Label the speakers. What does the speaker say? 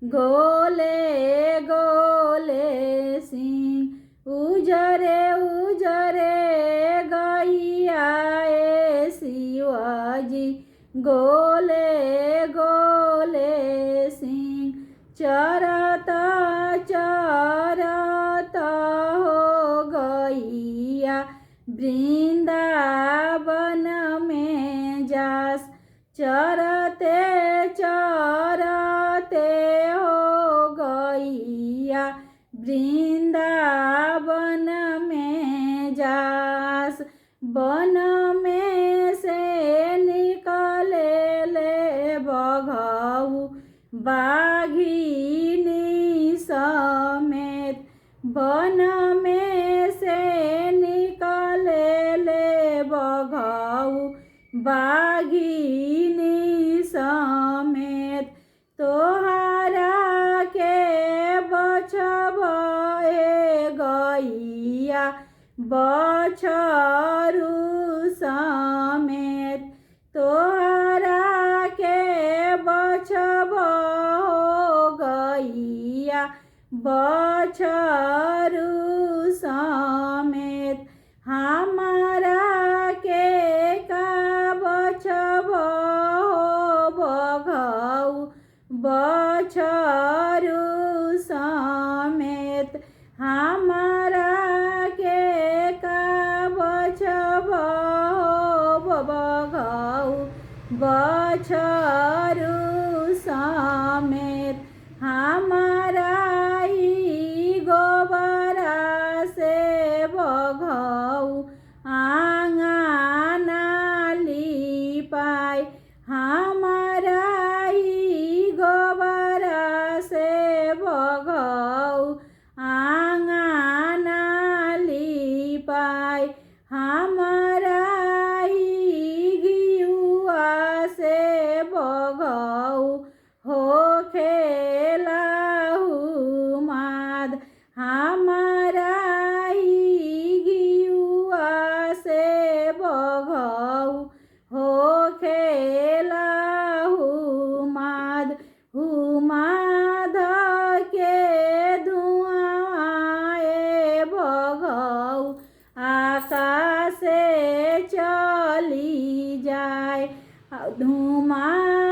Speaker 1: गोले गोले सिंह उजरे उजरे गैया ए शिवाजी गोले गोले सिंह चरता चरता हो गैया वृंदावन में जास चरते चरते हो गैया वृंदावन में जास वन में से निकले ले बघऊ बाघिनी समेत वन में से निकले ले बघऊ बाघिनी समेत तोहरा के बछबे गैया बछरू समेत तोहरा के बछब गैया बछरू समेत हमारा के का बछब बघऊ बछरू समेत हमारा के का बछब बघऊ बछरू समेत हमारा ही गोबरा से बघऊ आंगना लिपाय हमारा ही गोबरा से बघऊ आंगना लिपाय हमारा ही घिउआ से बघऊ हो खेलाहू माद हमारा ही घिउआ से बघऊ हो खेलाहू माद हुमाद के धुआं बघऊ आकाशे चली जाए धुआं